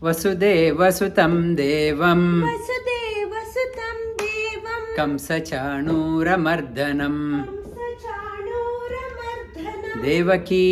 वसुदेवसुतं देवं वसुदेवसुतं देवं कंसचाणूरमर्दनम् कंसचाणूरमर्दनं देवकी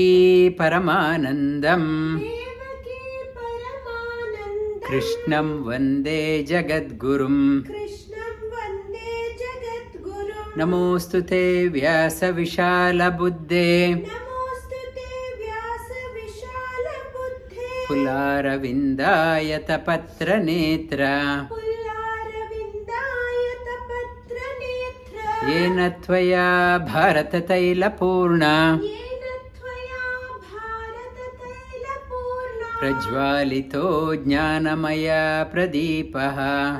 परमानन्दम् देवकी परमानन्दं कृष्णं वन्दे जगद्गुरुम् कृष्णं वन्दे जगद्गुरुं नमोऽस्तु ते व्यासविशालबुद्धे नमोऽस्तु ते व्यासविशालबुद्धे फुलारविन्दायतपत्रनेत्र पुल्लारविन्दायतपत्रनेत्र येन त्वया भारततैलपूर्णा येन त्वया भारततैलपूर्णा प्रज्वालितो ज्ञानमय प्रदीपः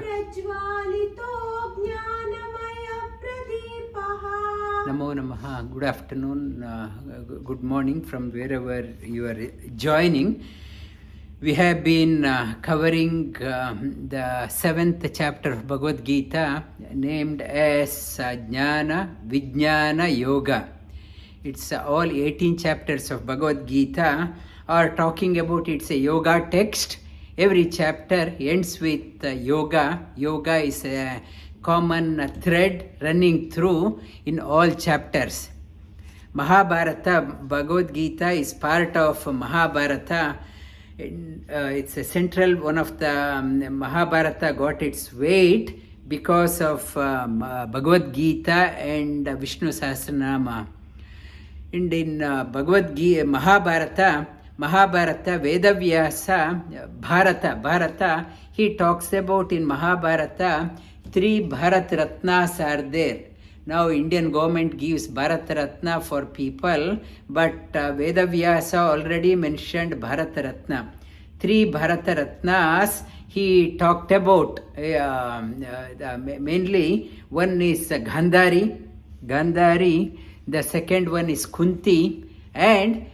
प्रज्वालितो ज्ञानमयप्रदीपः नमो नमः. Good afternoon, good morning from wherever you are joining. We have been covering the 7th chapter of Bhagavad Gita, named as Jnana Vijnana Yoga. It's all 18 chapters of Bhagavad Gita are talking about, it's a yoga text. Every chapter ends with yoga. Yoga is a common thread running through in all chapters. Mahabharata, Bhagavad Gita is part of Mahabharata. It's a central one of the Mahabharata got its weight because of Bhagavad Gita and Vishnu Sahasranama. And in Bhagavad Gita, Mahabharata, Vedavyasa, Bharata, he talks about in Mahabharata 3 Bharat Ratnas are there. Now Indian government gives Bharat Ratna for people, but Vedavyasa already mentioned Bharat Ratna. 3 Bharat Ratnas he talked about, mainly one is Gandhari, the second one is Kunti, and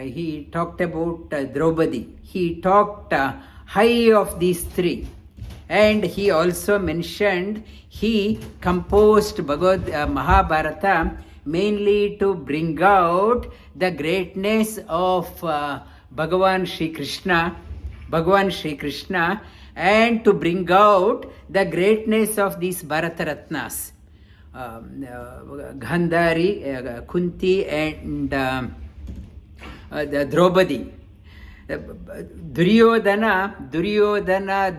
he talked about Droupadi. He talked high of these 3. And he also mentioned he composed Mahabharata mainly to bring out the greatness of Bhagavan Shri Krishna, and to bring out the greatness of these Bharata Ratnas, Gandhari, Kunti, and the Droupadi. Duryodhana,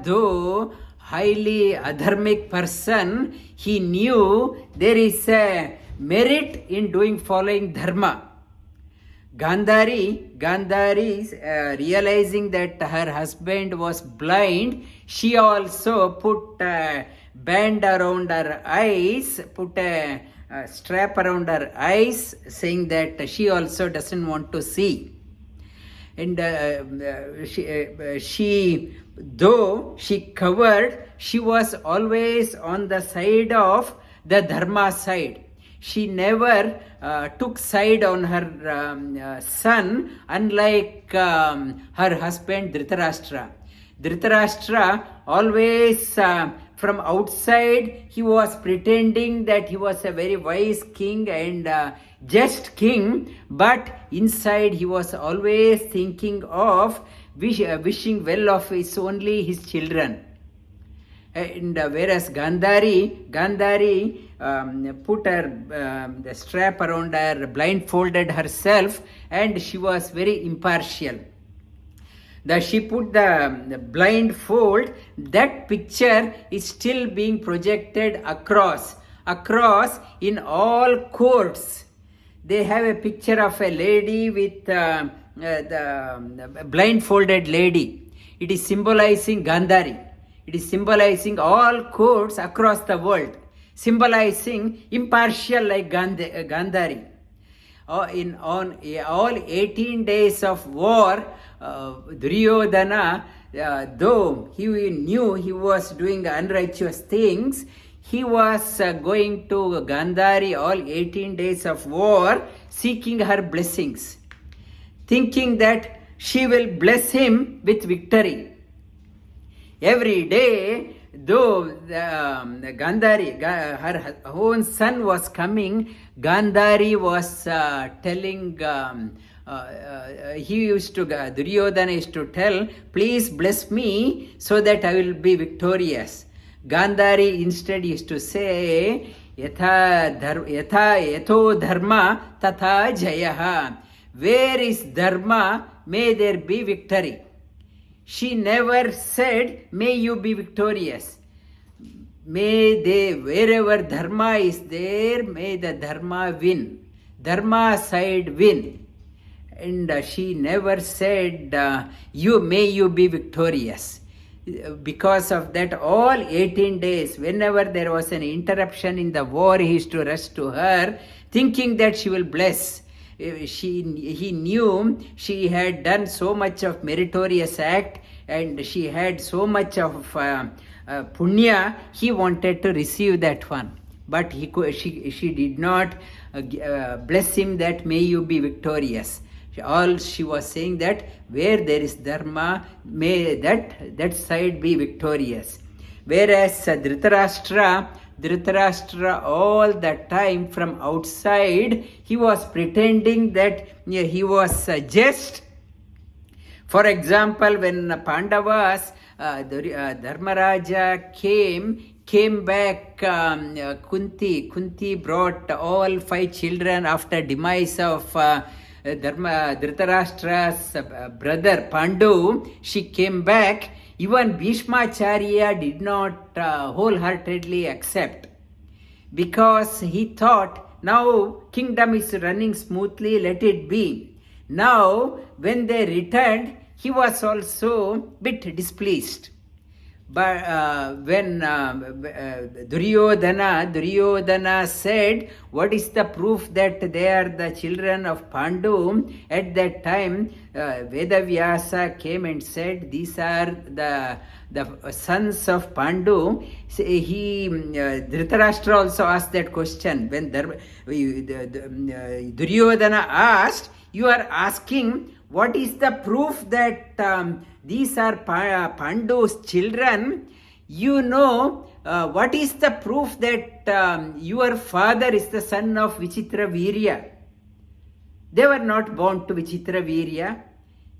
though highly adharmic person, he knew there is a merit in following dharma. Gandhari, realizing that her husband was blind, she also put a band around her eyes, put a strap around her eyes, saying that she also doesn't want to see. And she, though she covered, she was always on the side of the dharma side. She never took side on her son, unlike her husband Dhritarashtra. Dhritarashtra always from outside he was pretending that he was a very wise king and just king, but inside he was always thinking of wishing well of his children. And whereas Gandhari put her the strap around her, blindfolded herself, and she was very impartial. She put the blindfold, that picture is still being projected across in all courts. They have a picture of a lady with the blindfolded lady. It is symbolizing Gandhari. It is symbolizing all courts across the world, symbolizing impartial like Gandhari. On all 18 days of war, Duryodhana, though he knew he was doing unrighteous things, he was going to Gandhari all 18 days of war, seeking her blessings, thinking that she will bless him with victory. Every day, though Gandhari, her own son was coming, Gandhari was telling he used to, Duryodhana used to tell, please bless me so that I will be victorious. Gandhari instead used to say, yato dharma tatha jayaha. Where is dharma, may there be victory. She never said, may you be victorious. May they, wherever dharma is there, may the dharma win. Dharma side win. And she never said, may you be victorious. Because of that, all 18 days, whenever there was an interruption in the war, he used to rush to her, thinking that she will bless. He knew she had done so much of meritorious act and she had so much of punya. He wanted to receive that one, but she did not bless him that may you be victorious. All she was saying that where there is dharma, may that side be victorious. Whereas Dhritarashtra all the time from outside, he was pretending that he was just. For example, when Pandavas, Dharmaraja came back, Kunti brought all 5 children after demise of Dhritarashtra's brother Pandu. She came back. Even Bhishmacharya did not wholeheartedly accept, because he thought, now kingdom is running smoothly, let it be. Now when they returned, he was also bit displeased. But when Duryodhana said, what is the proof that they are the children of Pandu? At that time, Vedavyasa came and said, these are the sons of Pandu. Dhritarashtra also asked that question. When Duryodhana asked, you are asking, what is the proof that these are Pandu's children? You know, what is the proof that your father is the son of Vichitra Virya? They were not born to Vichitra Virya.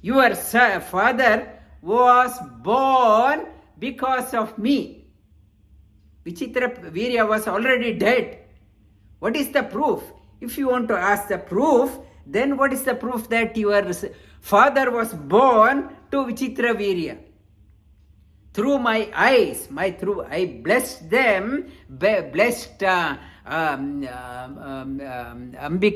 Your father was born because of me. Vichitra Virya was already dead. What is the proof? If you want to ask the proof, then what is the proof that your father was born to Vichitra Virya? Through my eyes, I blessed them, blessed Ambika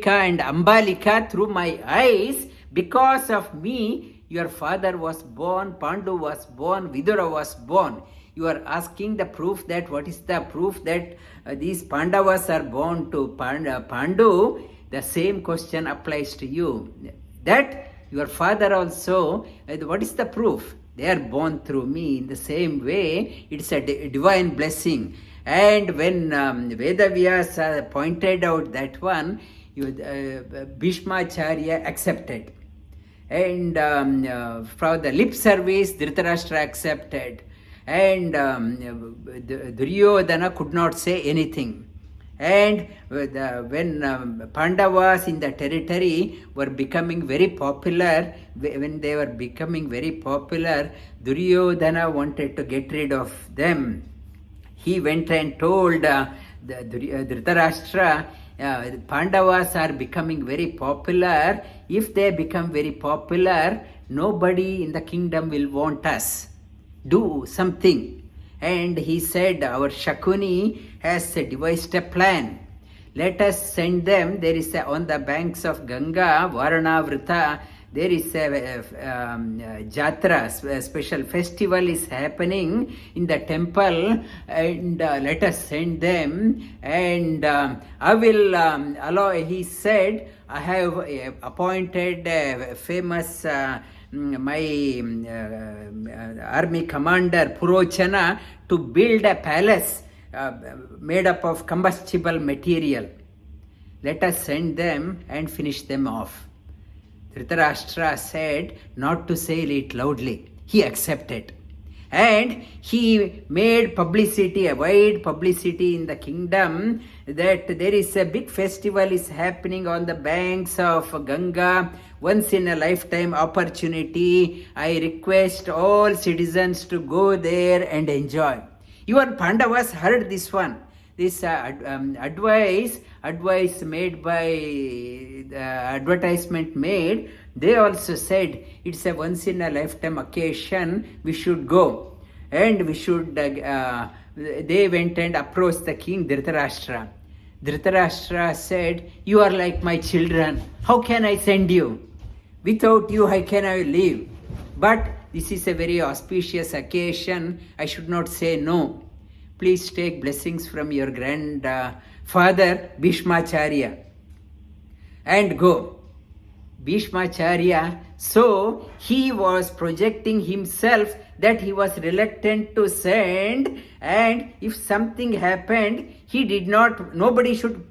and Ambalika through my eyes. Because of me, your father was born, Pandu was born, Vidura was born. You are asking the proof that, what is the proof that these Pandavas are born to Pandu? The same question applies to you. That your father also, what is the proof? They are born through me. In the same way, it's a divine blessing. And when Vedavyasa pointed out that one, Bhishmacharya accepted. And from the lip service, Dhritarashtra accepted. And Duryodhana could not say anything. And when Pandavas in the territory were becoming very popular, when they were becoming very popular, Duryodhana wanted to get rid of them. He went and told Dhritarashtra, Pandavas are becoming very popular. If they become very popular, nobody in the kingdom will want us. Do something. And he said, our Shakuni has devised a plan. Let us send them. There is on the banks of Ganga, Varanavrita, there is a Jatra, a special festival is happening in the temple, and let us send them. And I will allow, he said, I have appointed a famous my army commander Purochana to build a palace made up of combustible material. Let us send them and finish them off. Dhritarashtra said not to say it loudly. He accepted. and he made publicity, a wide publicity in the kingdom, that there is a big festival is happening on the banks of Ganga, once in a lifetime opportunity. I request all citizens to go there and enjoy. Even Pandavas heard this one. This advice made by advertisement made, they also said it's a once in a lifetime occasion, we should go, and we should they went and approached the king Dhritarashtra. Dhritarashtra said, you are like my children, how can I send you? Without you, how can I live? But this is a very auspicious occasion, I should not say no. Please take blessings from your grandfather Bhishmacharya and go. Bhishmacharya, so he was projecting himself that he was reluctant to send, and if something happened, nobody should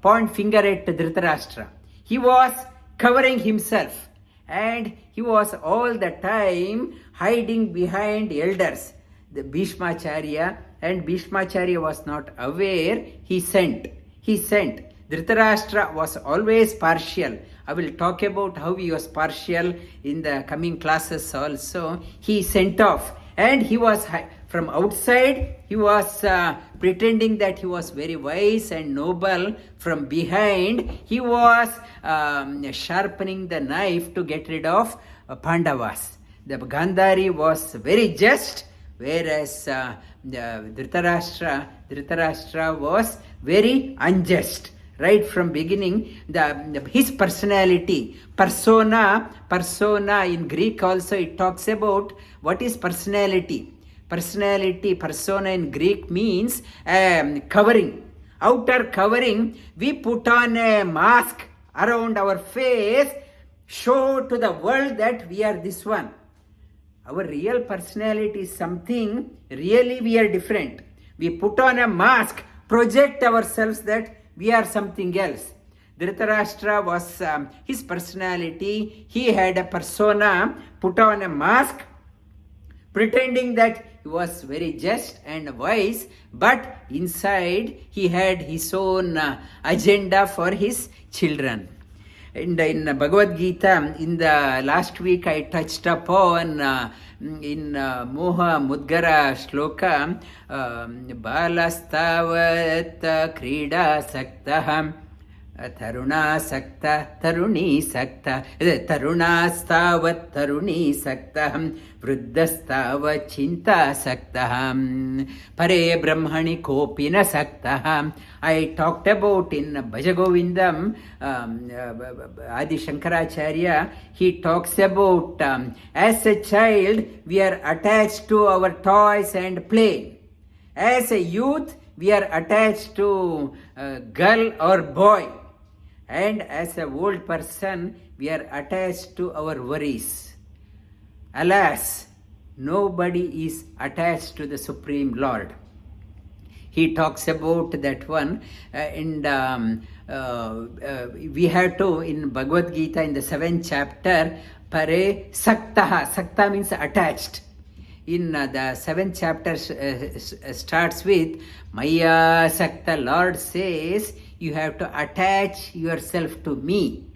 point finger at Dhritarashtra. He was covering himself, and he was all the time hiding behind elders, the Bhishmacharya, and Bhishmacharya was not aware. He sent. Dhritarashtra was always partial. I will talk about how he was partial in the coming classes also. He sent off, and he was from outside, he was pretending that he was very wise and noble. From behind, he was sharpening the knife to get rid of Pandavas. The Gandhari was very just, whereas Dhritarashtra was very unjust. Right from beginning, his personality, persona in Greek also it talks about what is personality. Persona in Greek means covering, outer covering. We put on a mask around our face, show to the world that we are this one. Our real personality is something, really we are different. We put on a mask, project ourselves that we are something else. Dhritarashtra was his personality. He had a persona, put on a mask, pretending that he was very just and wise, but inside he had his own agenda for his children. And in Bhagavad Gita, in the last week I touched upon in Moha Mudgara Sloka, Balastavat Krida Saktaham Taruna Sakta Taruni Sakta Tarunastavat Taruni Saktaham Vruddhastavat Chinta Saktaham Pare Brahmani Kopina Saktaham. I talked about in Bhajagovindam, Adi Shankaracharya, he talks about as a child we are attached to our toys and play. As a youth we are attached to girl or boy. And as an old person, we are attached to our worries. Alas, nobody is attached to the Supreme Lord. He talks about that one, and we have to, in Bhagavad Gita, in the 7th chapter, Pare Saktaha. Sakta means attached. In the 7th chapter starts with Maya Sakta. Lord says, you have to attach yourself to me.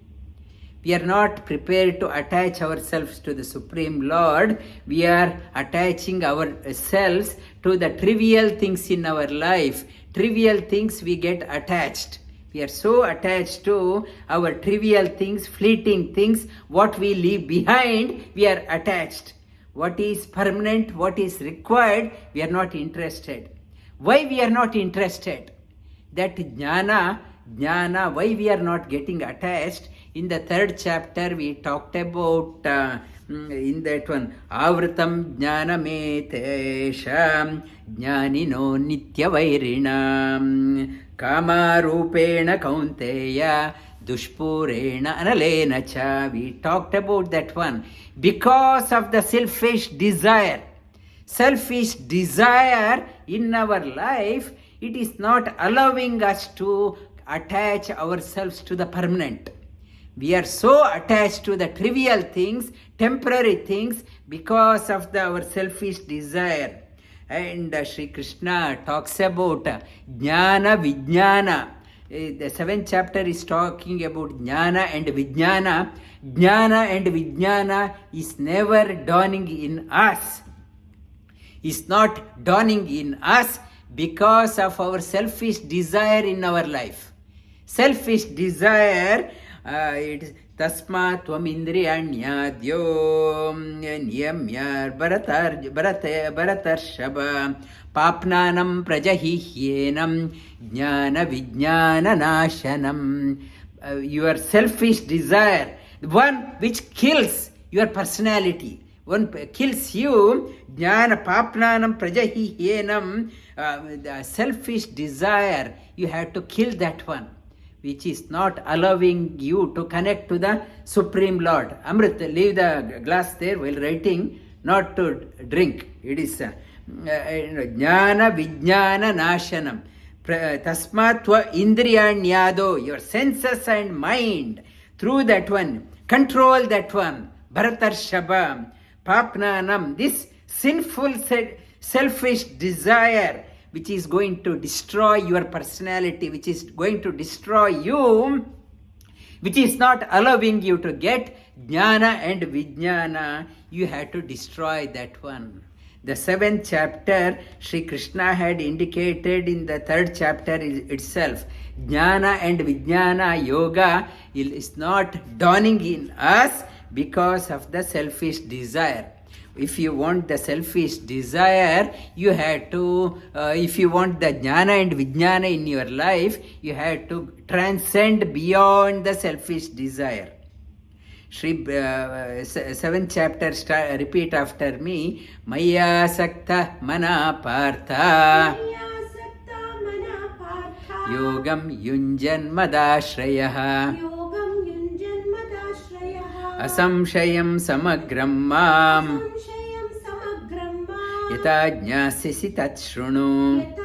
We are not prepared to attach ourselves to the Supreme Lord. We are attaching ourselves to the trivial things in our life. Trivial things we get attached. We are so attached to our trivial things, fleeting things, what we leave behind, we are attached. What is permanent, what is required, we are not interested. Why we are not interested? That jnana, why we are not getting attached? In the 3rd chapter we talked about in that one, Avritam jnanametesham jnanino nityavairinam kama rupena kaunteya dushpurena analena cha. We talked about that one. Because of the selfish desire in our life, it is not allowing us to attach ourselves to the permanent. We are so attached to the trivial things, temporary things, because of our selfish desire. And Sri Krishna talks about Jnana Vijnana. The 7th chapter is talking about Jnana and Vijnana. Jnana and Vijnana is never dawning in us. Is not dawning in us because of our selfish desire in our life. Selfish desire, it is Tasma Tvam Indriyanyadyo Niyamyar Bharatarshava Papnanam Prajahihyenam Jnana Vijnana Nashanam. Your selfish desire, the one which kills your personality, one kills you, Jnana Papnanam Prajahihyenam, the selfish desire, you have to kill that one, which is not allowing you to connect to the Supreme Lord. Amrit, leave the glass there while writing, not to drink. It is Jnana Vijnana Nashanam. Tasmatva Indriyanyado, your senses and mind, through that one, control that one. Bharatarshava, Papnanam, this sinful selfish desire, which is going to destroy your personality, which is going to destroy you, which is not allowing you to get Jnana and Vijnana, you have to destroy that one. The 7th chapter, Sri Krishna had indicated in the 3rd chapter itself. Jnana and Vijnana yoga is not dawning in us because of the selfish desire. If you want the selfish desire, you have to, if you want the Jnana and Vijnana in your life, you have to transcend beyond the selfish desire. Shri 7th chapter, repeat after me. Maya Sakta Mana Partha Yogam Yunjan Madashrayah Asamshayam Samagram Mam Yata Jnasisi Tat Shrunu.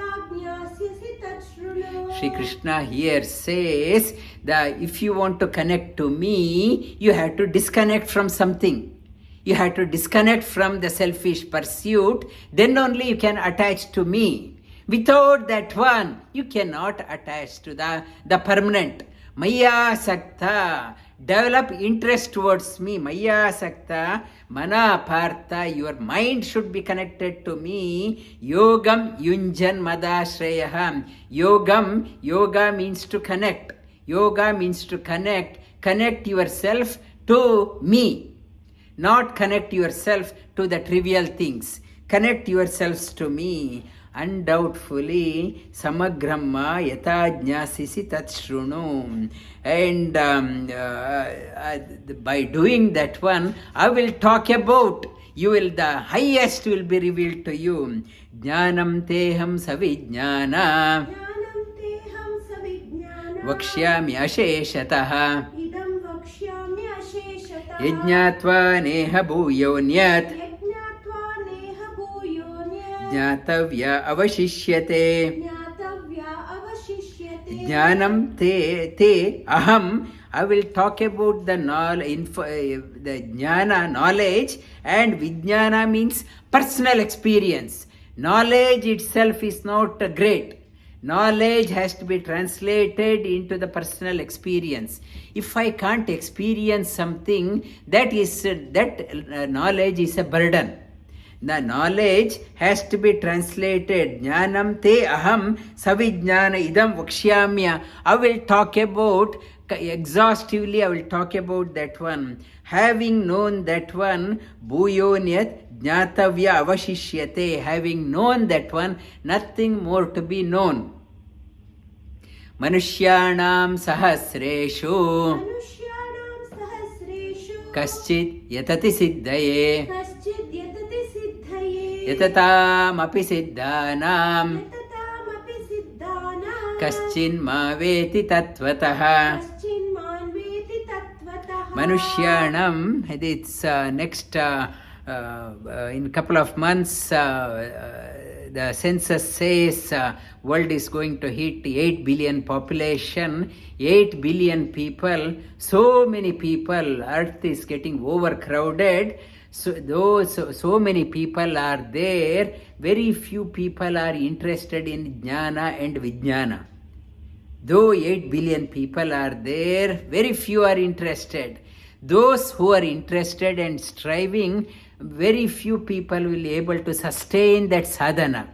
Sri Krishna here says that if you want to connect to me, you have to disconnect from something. You have to disconnect from the selfish pursuit, then only you can attach to me. Without that one, you cannot attach to the permanent. Maya Sakta, develop interest towards me. Maya Sakta, Mana Partha, your mind should be connected to me. Yogam Yunjan Madashrayaham. Yogam, yoga means to connect. Yoga means to connect. Connect yourself to me. Not connect yourself to the trivial things. Connect yourselves to me. Undoubtfully, Samagramma Yata Jnasisi Tat Shrunu. And by doing that one, I will talk about, you will, the highest will be revealed to you. Jnanam teham savijnana Vakshyami asheshataha Yajnatva neha bhuyonyat Jnatavya avashishyate. Jnanam te aham. I will talk about the the jnana, knowledge, and vijnana means personal experience. Knowledge itself is not great. Knowledge has to be translated into the personal experience. If I can't experience something, that knowledge is a burden. The knowledge has to be translated. Jnanam te aham savijnana idam vakshyamya. I will talk about, exhaustively I will talk about that one. Having known that one, bhuyonyat jnatavya avashishyate. Having known that one, nothing more to be known. Manushyanam sahasreshu kaschid yatati siddhaye yatatam api siddhanam kaschin maveti tattvataha. Manushyanam, it's next in couple of months the census says world is going to hit 8 billion population, 8 billion people, so many people, earth is getting overcrowded. So many people are there, very few people are interested in Jnana and Vijnana. Though 8 billion people are there, very few are interested. Those who are interested and striving, very few people will be able to sustain that sadhana.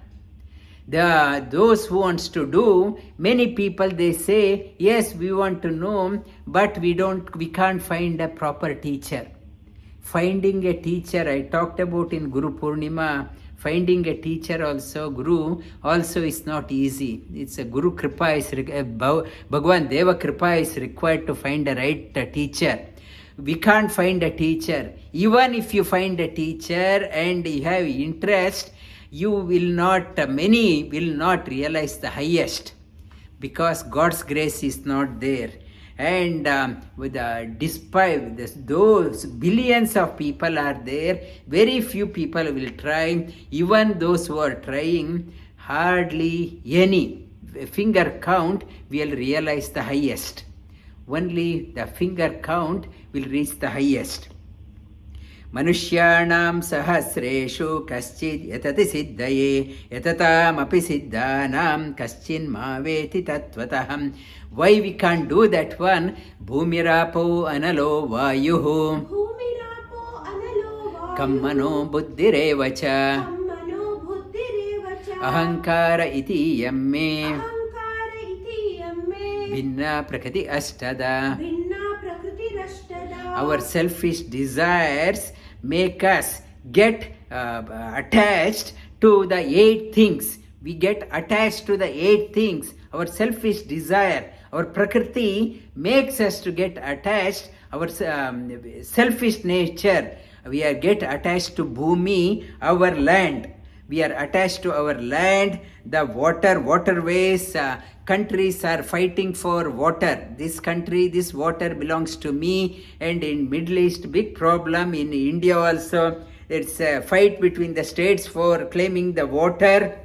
Those who wants to do, many people they say, yes, we want to know, but we can't find a proper teacher. Finding a teacher, I talked about in Guru Purnima, finding a teacher also, Guru also is not easy. It's a Guru Kripa, Bhagwan Deva Kripa is required to find a right teacher. We can't find a teacher. Even if you find a teacher and you have interest, many will not realize the highest, because God's grace is not there. And despite this, those billions of people are there, very few people will try. Even those who are trying, hardly any finger count will realize the highest. Only the finger count will reach the highest. Manushyanam sahasreshu kaschid yatati siddhaye yatataamapi siddhanam kaschin maveti tatvataham. Why we can't do that one? Bhumirapo analo vayuhu Bhumirapo analo vayu. kammano buddhirevacha Kammano buddhirevacha. ahankara iti yamme Ahankara iti yamme. bhinna prakriti ashtada. Bhinna prakriti rashtada. Our selfish desires make us get attached to the 8 things. We get attached to the 8 things. Our selfish desire, our prakriti makes us to get attached. Our selfish nature, we are get attached to bhumi, our land. We are attached to our land, the waterways. Countries are fighting for water. This country, this water belongs to me. And in Middle East, big problem. In India also, it's a fight between the states for claiming the water.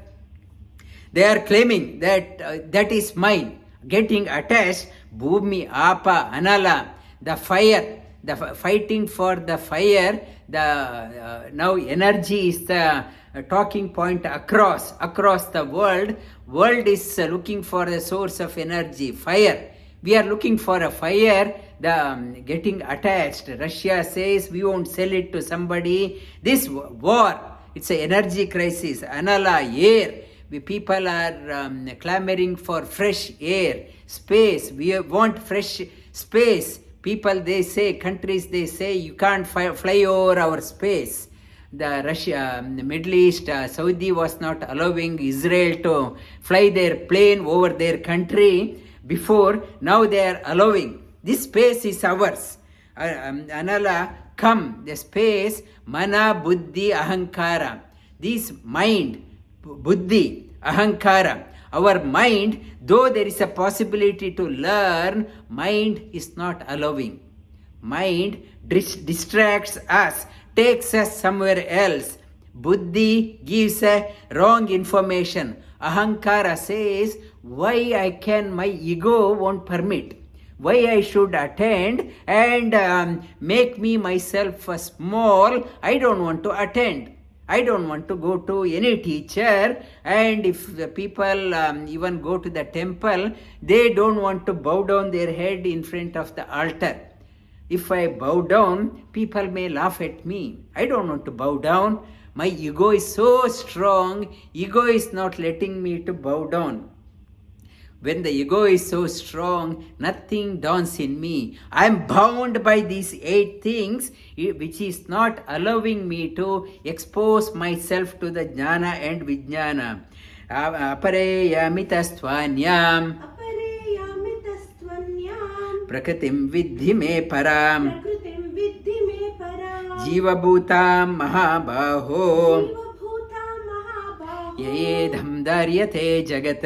They are claiming that that is mine. Getting attached, bhumi, apa, anala, the fire, fighting for the fire. Now energy is the talking point across the world. World is looking for a source of energy, fire. We are looking for a fire. Getting attached. Russia says we won't sell it to somebody. This war, it's an energy crisis. Anala, air. People are clamoring for fresh air, space. We want fresh space. People, they say, countries, they say, you can't fly over our space. The Middle East, Saudi was not allowing Israel to fly their plane over their country before. Now they are allowing. This space is ours. Anala, come, the space, mana, buddhi, ahankara. This mind, buddhi, ahankara. Our mind, though there is a possibility to learn, mind is not allowing. Mind distracts us, takes us somewhere else. Buddhi gives a wrong information. Ahankara says, why my ego won't permit. Why I should attend and make me myself small. I don't want to attend. I don't want to go to any teacher. And if the people even go to the temple, they don't want to bow down their head in front of the altar. If I bow down, people may laugh at me. I don't want to bow down. My ego is so strong. Ego is not letting me to bow down. When the ego is so strong, nothing dawns in me. I am bound by these 8 things, which is not allowing me to expose myself to the jnana and vijnana. Apareyamitastvanyam prakritim vidhi me param jivabhutam mahabaho yedham daryate jagat.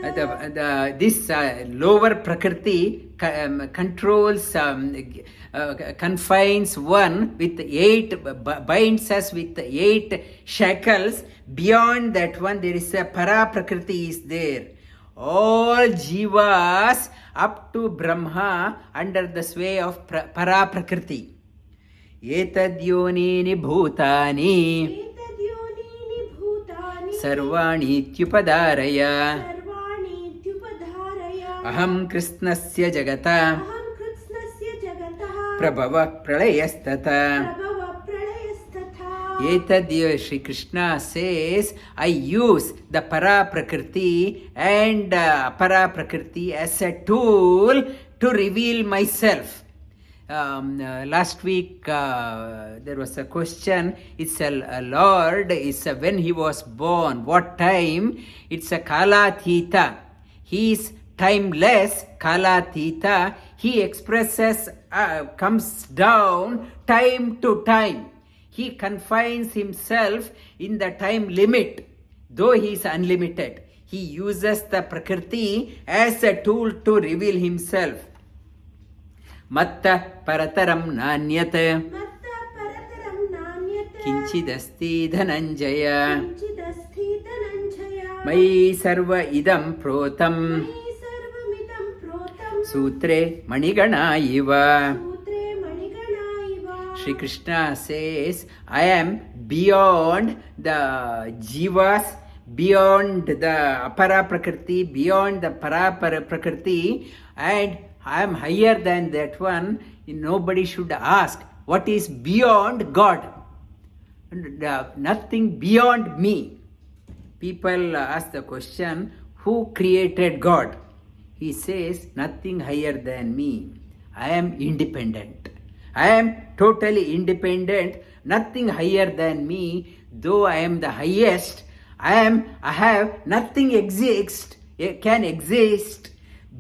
This lower Prakriti controls, confines one with 8, binds us with 8 shackles. Beyond that one, there is a Para Prakriti is there. All jivas up to Brahma under the sway of Para Prakriti. Etadyonini bhutani एतद्योनीनि भूतानि sarvanityupadaraya सर्वाणीत्युपधारय aham krishnasya jagata अहं कृत्स्नस्य जगतः prabhava pralayastata. प्रभव प्रलयस्तथा Etadya Shri Krishna says, I use the Para Prakriti and Para Prakriti as a tool to reveal myself. Last week there was a question. It's a Lord, it's when he was born, what time? It's a Kalathita. He is timeless, Kalathita. He expresses, comes down time to time. He confines himself in the time limit, though he is unlimited. He uses the Prakriti as a tool to reveal himself. Matta parataram nanyat मत्त परतरं नान्यत् kinchidasti dhananjaya किञ्चिदस्ति Dhananjay mai sarva idam protam मयि सर्वमिदं प्रोतं sutre manigana iva. सूत्रे मणिगणा इव Shri Krishna says, I am beyond the jivas, beyond the apara prakriti, beyond the para prakriti, and I am higher than that one. Nobody should ask what is beyond God. Nothing beyond me. People ask the question, who created God? He says, nothing higher than me. I am independent. I am totally independent. Nothing higher than me. Though I am the highest, I have nothing can exist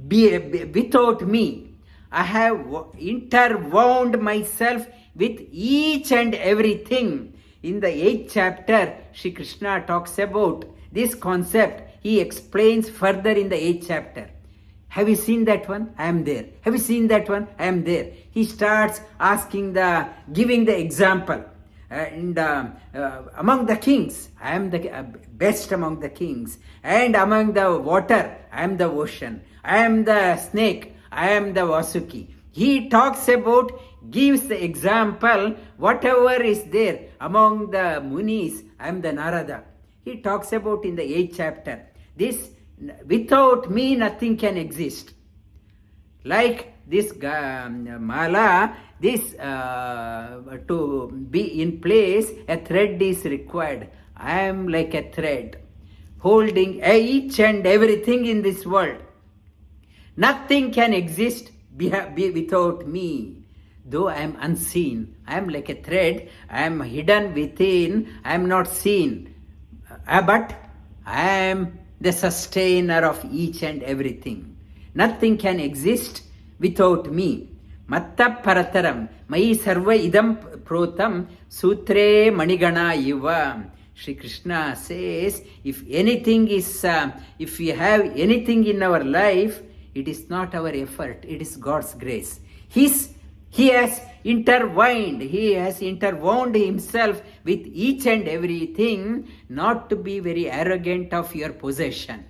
without me. I have interwound myself with each and everything. In the 8th chapter, Shri Krishna talks about this concept. He explains further in the 8th chapter. Have you seen that one? I am there. Have you seen that one? I am there. He starts giving the example. Among the kings, I am the best among the kings. And among the water, I am the ocean. I am the snake. I am the Vasuki. He talks about, gives the example, whatever is there among the Munis, I am the Narada. He talks about in the 8th chapter. This, without me, nothing can exist. Like this mala, this to be in place, a thread is required. I am like a thread, holding each and everything in this world. Nothing can exist without me. Though I am unseen, I am like a thread, I am hidden within, I am not seen. But I am the sustainer of each and everything. Nothing can exist without me. Matta parataram, mai sarva idam protam, sutre manigana iva. Shri Krishna says, if we have anything in our life, it is not our effort, it is God's grace. He has intertwined himself with each and everything, not to be very arrogant of your possession.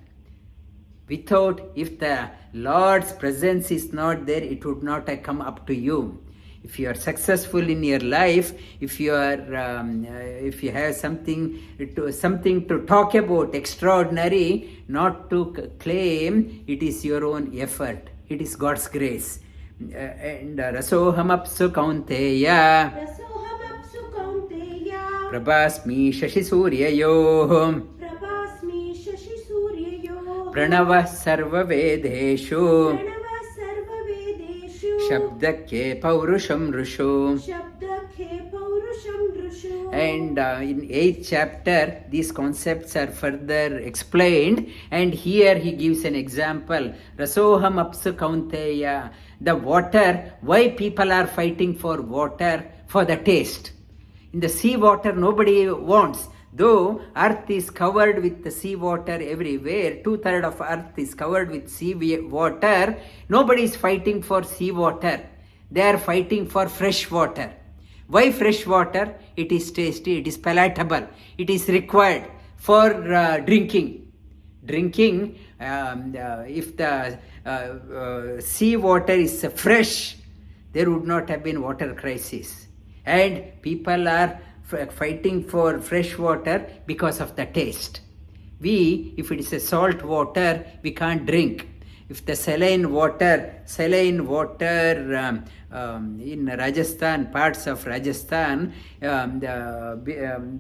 If the Lord's presence is not there, it would not have come up to you. If you are successful in your life, if you have something to talk about extraordinary, not to claim, it is your own effort. It is God's grace. And rasoham apsu kaunteya रसोऽहमप्सु Kaunteya prabhasmi shashi suryayo प्रभास्मि शशिसूर्ययोः pranava sarva vedeshu प्रणवः सर्ववेदेषु shabdakye paurusham rushu. शब्दखे पौरुषं दृशो And in 8th chapter, these concepts are further explained. And here he gives an example. Rasoham apsu kaunteya. The water, why people are fighting for water? For the taste. In the sea water, nobody wants. Though earth is covered with the sea water everywhere, 2/3 of earth is covered with sea water, nobody is fighting for sea water. They are fighting for fresh water. Why fresh water? It is tasty, it is palatable, it is required for drinking. If the sea water is fresh, there would not have been water crisis. And people are fighting for fresh water because of the taste. If it is a salt water, we can't drink. If the saline water in Rajasthan, parts of Rajasthan,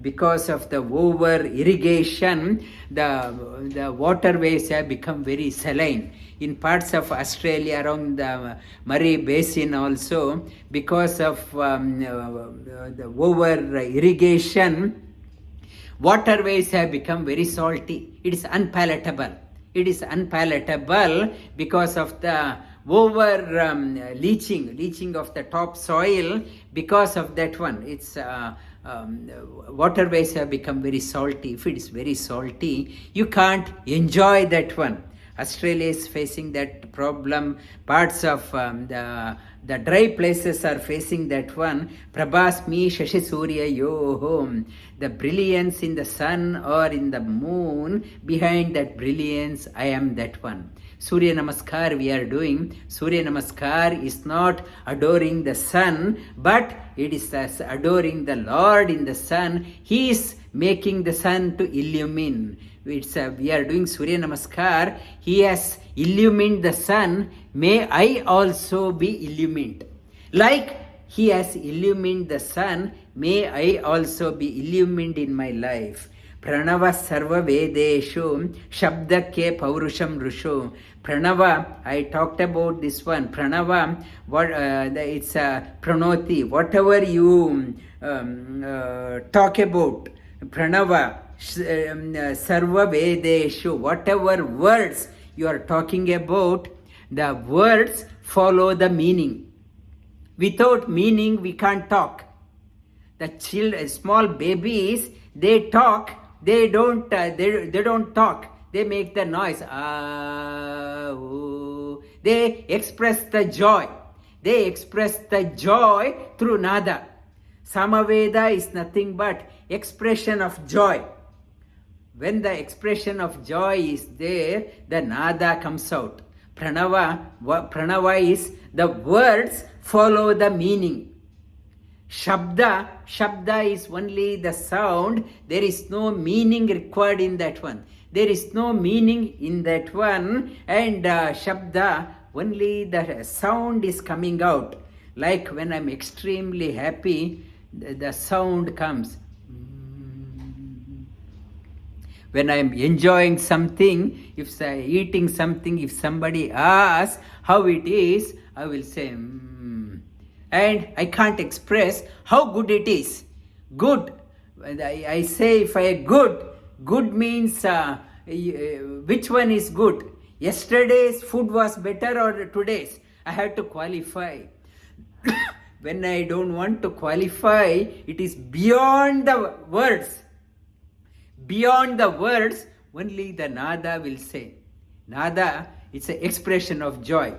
because of the over irrigation, the waterways have become very saline. In parts of Australia, around the Murray Basin also, because of the over irrigation, waterways have become very salty. It is unpalatable. It is unpalatable because of the over leaching of the topsoil. Because of that one, it's waterways have become very salty. If it is very salty, you can't enjoy that one. Australia is facing that problem. Parts of the dry places are facing that one. Prabhasmi Shashi Surya Yohom. The brilliance in the sun or in the moon, behind that brilliance, I am that one. Surya Namaskar we are doing. Surya Namaskar is not adoring the sun, but it is adoring the Lord in the sun. He is making the sun to illumine. We are doing Surya Namaskar. He has illumined the sun. May I also be illumined. Like He has illumined the sun, may I also be illumined in my life. Pranava sarva vedeshu shabdake paurusham rusho. Pranava, I talked about this one. Pranava, it's a pranoti. Whatever you talk about, pranava, sarva vedeshu, whatever words you are talking about, the words follow the meaning. Without meaning, we can't talk. The small babies, they talk. They don't talk. They make the noise. They express the joy. They express the joy through nada. Samaveda is nothing but expression of joy. When the expression of joy is there, the nada comes out. Pranava is the words follow the meaning. Shabda is only the sound. There is no meaning required in that one. There is no meaning in that one. And Shabda, only the sound is coming out. Like when I'm extremely happy, the sound comes. When I'm enjoying something, if I'm eating something, if somebody asks how it is, I will say, and I can't express how good it is. Good. I say if I good means which one is good? Yesterday's food was better or today's? I have to qualify. When I don't want to qualify, it is beyond the words. Beyond the words, only the nada will say. Nada, it's an expression of joy.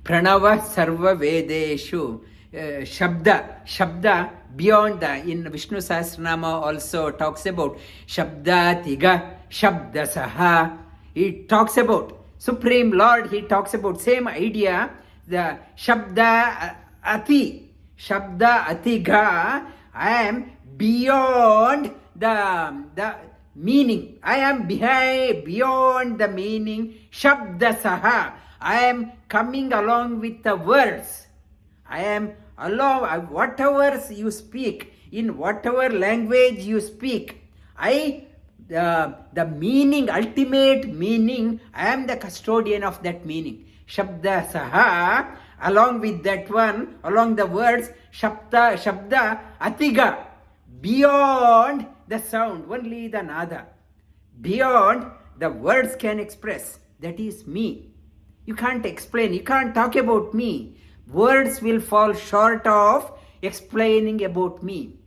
Pranava sarva vedeshu. Shabda, beyond the, in Vishnu Sahasranama also talks about Shabda Tiga, Shabda Saha. He talks about Supreme Lord, he talks about same idea, the Shabda Ati. Shabda Atiga, I am beyond the meaning. I am beyond the meaning. Shabda Saha. I am coming along with the words. I am along, whatever you speak, in whatever language you speak, the meaning, ultimate meaning, I am the custodian of that meaning. Shabda Saha, along with that one, along the words, Shabda Atiga, beyond the sound, only the nada. Beyond the words can express, that is me. You can't explain, you can't talk about me. Words will fall short of explaining about me.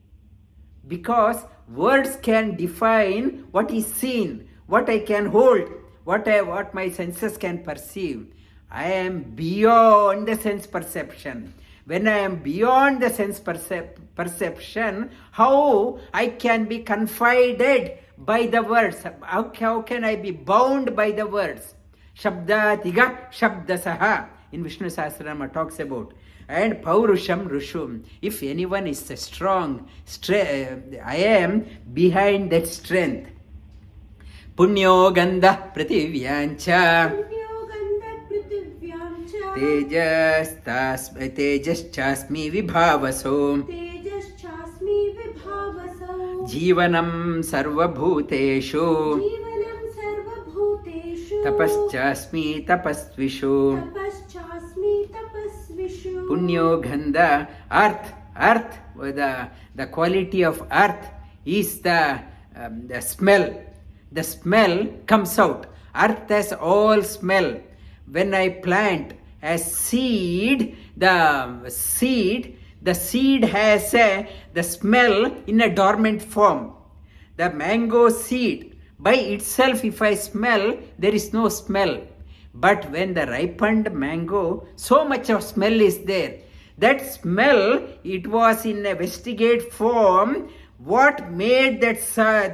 Because words can define what is seen, what I can hold, what my senses can perceive. I am beyond the sense perception. When I am beyond the sense perception, how I can be confided by the words? How can I be bound by the words? Shabdatiga Shabdasaha in Vishnu Sahasranama talks about. And Paurusham Rushum. If anyone is strong, I am behind that strength. Punyo Gandha Prativyancha Tejas Chasmi Vibhavaso Jivanam Sarvabhuteshu Tapaschasmi Tapasvishu Punyo Gandha, earth, the quality of earth is the smell. The smell comes out. Earth has all smell. When I plant a seed, the seed has the smell in a dormant form. The mango seed, by itself, if I smell, there is no smell. But when the ripened mango, so much of smell is there. That smell, it was in a vestigate form. What made that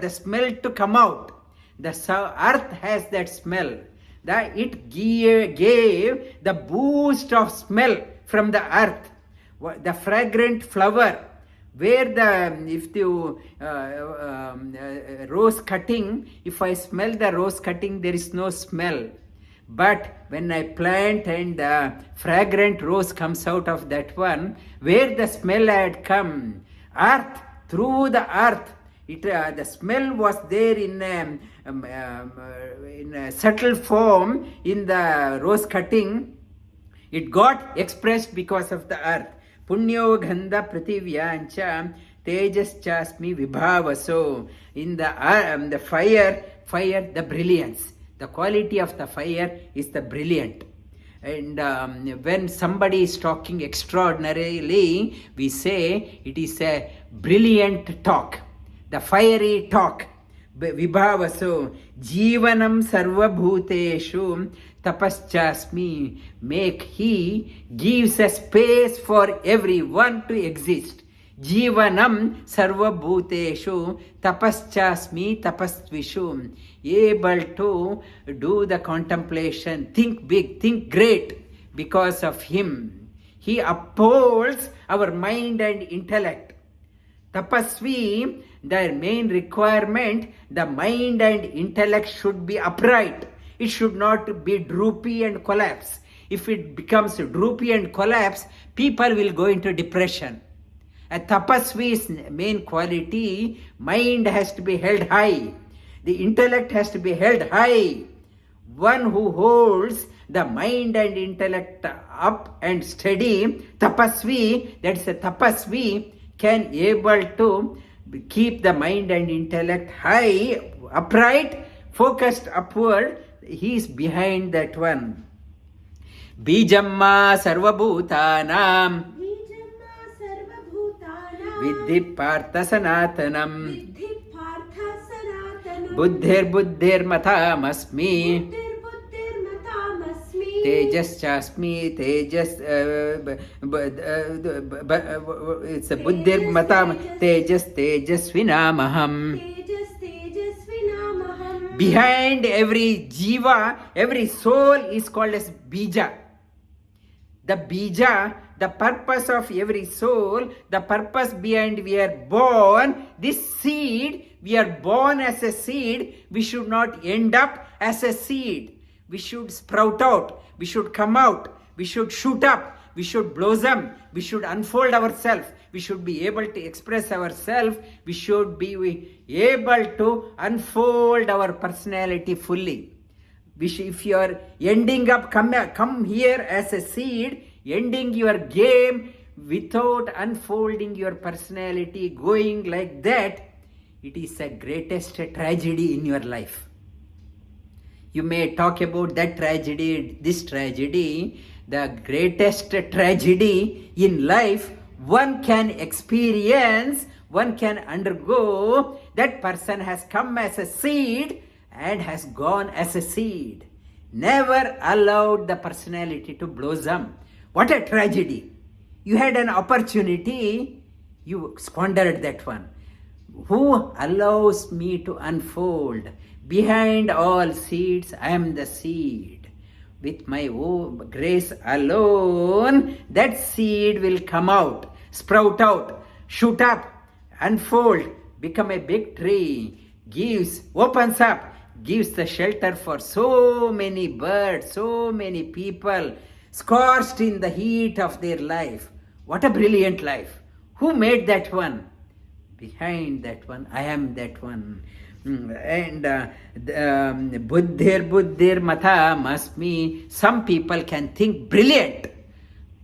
the smell to come out? The earth has that smell. It gave the boost of smell from the earth. The fragrant flower, where rose cutting, if I smell the rose cutting, there is no smell. But when I plant and the fragrant rose comes out of that one, where the smell had come, earth, through the earth, the smell was there in a subtle form in the rose cutting. It got expressed because of the earth. Punyo Gandha Prativyancha Tejas Chasmi Vibhavaso. In the fire, the brilliance. The quality of the fire is the brilliant. And when somebody is talking extraordinarily, we say it is a brilliant talk. The fiery talk. Vibhavaso. Jivanam sarvabhuteshu tapaschasmi. He gives a space for everyone to exist. Jivanam sarvabhuteshu tapaschasmi tapasvishu. Able to do the contemplation, think big, think great because of him. He upholds our mind and intellect. Tapasvi, their main requirement, the mind and intellect should be upright. It should not be droopy and collapse. If it becomes droopy and collapse, people will go into depression. A tapasvi's main quality, mind has to be held high. The intellect has to be held high. One who holds the mind and intellect up and steady, tapasvi, that's a tapasvi, can able to keep the mind and intellect high, upright, focused upward. He is behind that one. Bijamma sarvabhutanam Vidhi partha sanatanam Buddhir matamasmi Tejas chasmi Tejas it's a Buddhir matam Tejas vinamaham. Behind every jiva, every soul is called as bija. The bija, the purpose of every soul, the purpose behind we are born, this seed, we are born as a seed, we should not end up as a seed. We should sprout out, we should come out, we should shoot up, we should blossom, we should unfold ourselves, we should be able to express ourselves, we should be able to unfold our personality fully. If you are ending up, come here as a seed, ending your game without unfolding your personality, going like that, it is the greatest tragedy in your life. You may talk about that tragedy, this tragedy, the greatest tragedy in life one can experience one can undergo, that person has come as a seed and has gone as a seed. Never allowed the personality to blossom. What a tragedy. You had an opportunity, you squandered that one. Who allows me to unfold? Behind all seeds, I am the seed. With my own grace alone, that seed will come out, sprout out, shoot up, unfold, become a big tree, opens up, gives the shelter for so many birds, so many people, scorched in the heat of their life. What a brilliant life. Who made that one? Behind that one, I am that one. And buddhir mata masmi. Some people can think brilliant,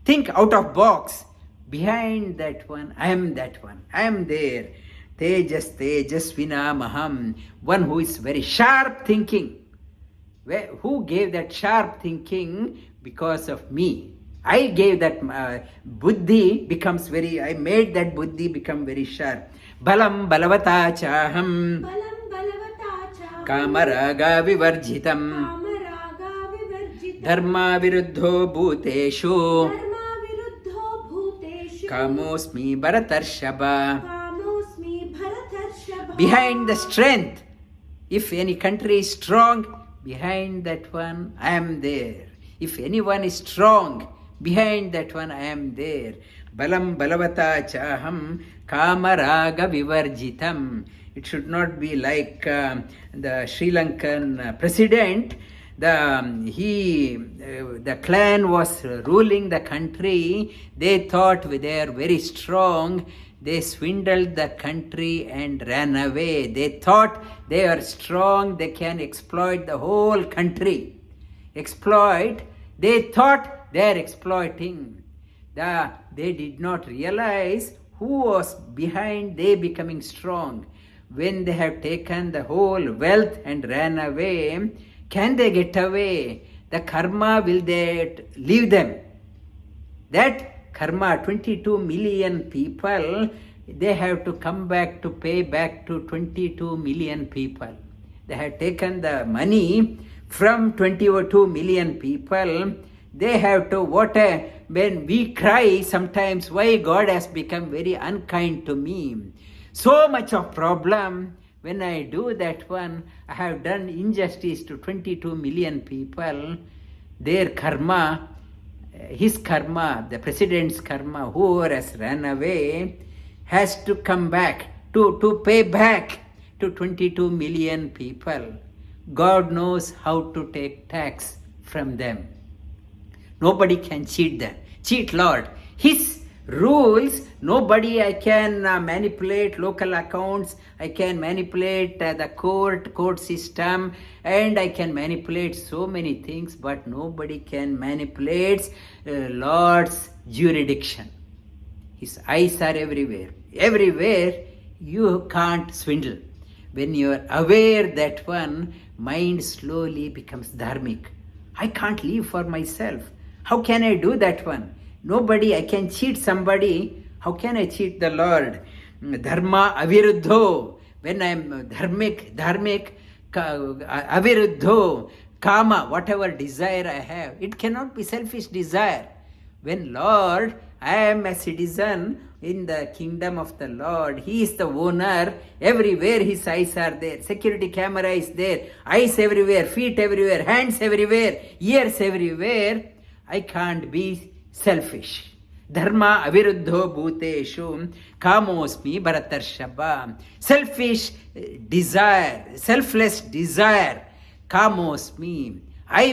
think out of box. Behind that one, I am that one. I am there. Tejasvina maham. One who is very sharp thinking. Who gave that sharp thinking? Because of me. I gave that buddhi becomes very, I made that buddhi become very sharp. Balam balavata chaham. Balam balavata chaham. Kamaraga vivarjitam. Kamaraga vivarjitam. Dharma viruddho bhuteshu. Dharma viruddho bhuteshu. Kamosmi bharatarshaba. Kamosmi bharatarshaba. Behind the strength, if any country is strong, behind that one I am there. If anyone is strong, behind that one I am there. Balam balavata chaham kamaraga vivarjitam. It should not be like the Sri Lankan president. The clan was ruling the country. They thought they are very strong. They swindled the country and ran away. They thought they are strong. They can exploit the whole country. Exploit. They thought they are exploiting. They did not realize who was behind they becoming strong. When they have taken the whole wealth and ran away, can they get away? The karma will they leave them. That karma, 22 million people, they have to come back to pay back to 22 million people. They have taken the money from 22 million people. They have to, when we cry sometimes, why God has become very unkind to me. So much of problem. When I do that one, I have done injustice to 22 million people. Their karma, his karma, the president's karma, whoever has run away, has to come back to pay back to 22 million people. God knows how to take tax from them. Nobody can cheat them. Cheat Lord. His rules, nobody I can manipulate local accounts, I can manipulate the court system, and I can manipulate so many things, but nobody can manipulate Lord's jurisdiction. His eyes are everywhere. Everywhere you can't swindle. When you are aware that one, mind slowly becomes dharmic. I can't live for myself. How can I do that one? Nobody, I can cheat somebody. How can I cheat the Lord? Dharma aviruddho. When I am dharmic, aviruddho, kama, whatever desire I have, it cannot be selfish desire. When Lord, I am a citizen in the kingdom of the Lord. He is the owner. Everywhere his eyes are there. Security camera is there. Eyes everywhere, feet everywhere, hands everywhere, ears everywhere. I can't be selfish. Dharma aviruddho bhuteshu kamosmi bharatarshaba. Selfish desire, selfless desire, kamosmi. I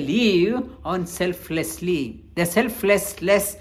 live on selflessly. The selflessness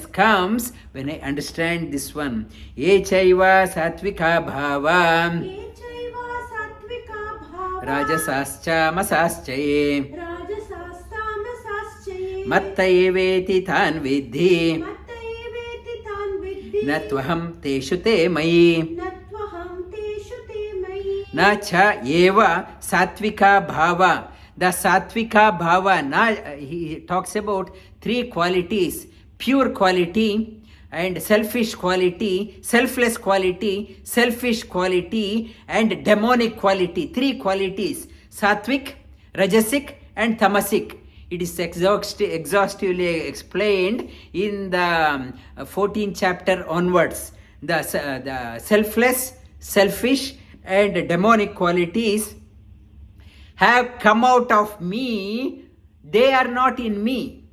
comes when I understand this one. Echaiva satvika bhava. Echaiva satvika bhava. Rajasascha masaschaye. Rajasasta masaschaye. Matta eveti tan vidhi. Matta eveti tan vidhi. Natvaham teshu te mayi. Natvaham teshu te mayi. Na cha eva satvika bhava. The satvika bhava, he talks about three qualities: pure quality, and selfish quality, selfless quality, selfish quality, and demonic quality. Three qualities: sattvic, rajasic, and tamasic. It is exhaustively explained in the 14th chapter onwards. The selfless, selfish, and demonic qualities have come out of me. They are not in me.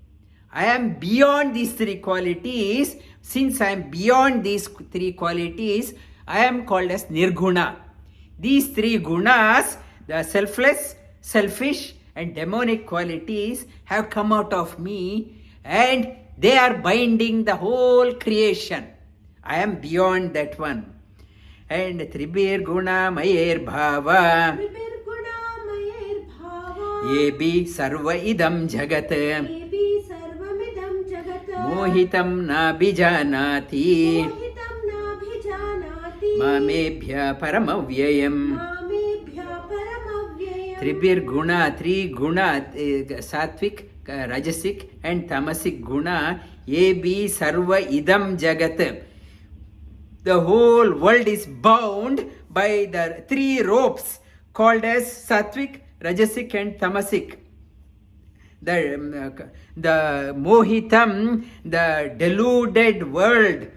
I am beyond these three qualities. Since I am beyond these three qualities, I am called as nirguna. These three gunas, the selfless, selfish, and demonic qualities, have come out of me, and they are binding the whole creation. I am beyond that one. And tribir guna mayer bhava ye bhi sarva idam jagat mohitam na bijanati mamebhya paramavyayam. Tribir guna, three guna, sattvic, rajasic, and tamasic guna, ye bhi sarva idam jagat. The whole world is bound by the three ropes called as sattvic, rajasic, and tamasic. The mohitam, the deluded world,